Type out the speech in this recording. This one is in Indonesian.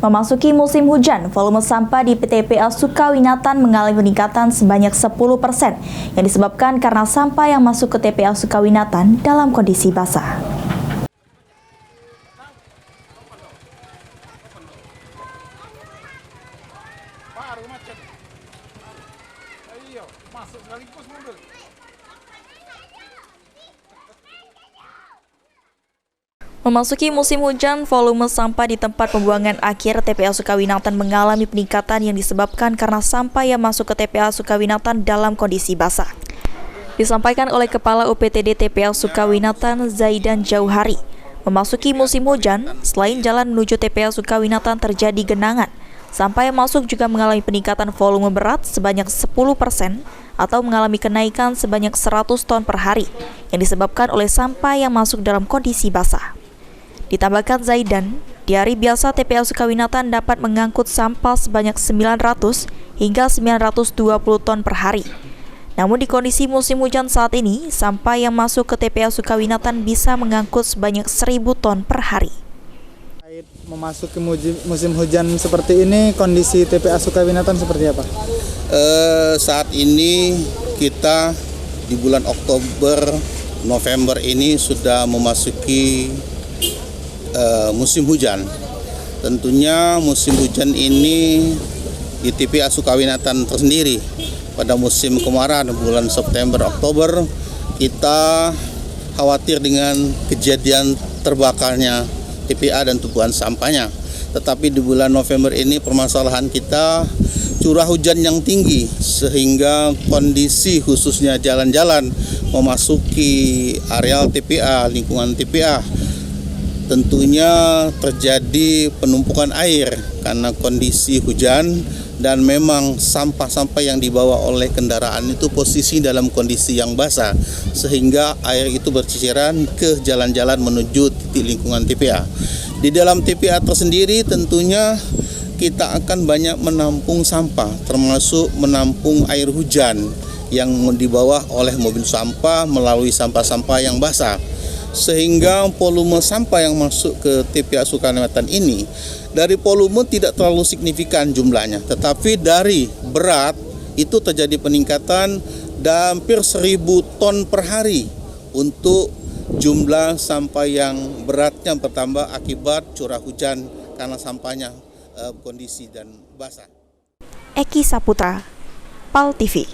Memasuki musim hujan, volume sampah di TPA Sukawinatan mengalami peningkatan sebanyak 10% yang disebabkan karena sampah yang masuk ke TPA Sukawinatan dalam kondisi basah. Memasuki musim hujan, volume sampah di tempat pembuangan akhir TPA Sukawinatan mengalami peningkatan yang disebabkan karena sampah yang masuk ke TPA Sukawinatan dalam kondisi basah. Disampaikan oleh Kepala UPTD TPA Sukawinatan Zaidan Jauhari, memasuki musim hujan, selain jalan menuju TPA Sukawinatan terjadi genangan, sampah yang masuk juga mengalami peningkatan volume berat sebanyak 10% atau mengalami kenaikan sebanyak 100 ton per hari yang disebabkan oleh sampah yang masuk dalam kondisi basah. Ditambahkan Zaidan, di hari biasa TPA Sukawinatan dapat mengangkut sampah sebanyak 900 hingga 920 ton per hari. Namun di kondisi musim hujan saat ini, sampah yang masuk ke TPA Sukawinatan bisa mengangkut sebanyak 1.000 ton per hari. Memasuki musim hujan seperti ini, kondisi TPA Sukawinatan seperti apa? Saat ini kita di bulan Oktober, November ini sudah memasuki musim hujan. Tentunya musim hujan ini di TPA Sukawinatan tersendiri pada musim kemarau bulan September Oktober kita khawatir dengan kejadian terbakarnya TPA dan tumpuan sampahnya. Tetapi di bulan November ini permasalahan kita curah hujan yang tinggi sehingga kondisi khususnya jalan-jalan memasuki areal TPA, lingkungan TPA tentunya terjadi penumpukan air karena kondisi hujan dan memang sampah-sampah yang dibawa oleh kendaraan itu posisi dalam kondisi yang basah sehingga air itu berceceran ke jalan-jalan menuju titik lingkungan TPA. Di dalam TPA tersendiri tentunya kita akan banyak menampung sampah termasuk menampung air hujan yang dibawa oleh mobil sampah melalui sampah-sampah yang basah. Sehingga volume sampah yang masuk ke TPA Sukawinatan ini dari volume tidak terlalu signifikan jumlahnya, tetapi dari berat itu terjadi peningkatan dan hampir 1.000 ton per hari untuk jumlah sampah yang beratnya bertambah akibat curah hujan karena sampahnya kondisi dan basah. Eki Saputra, PAL TV.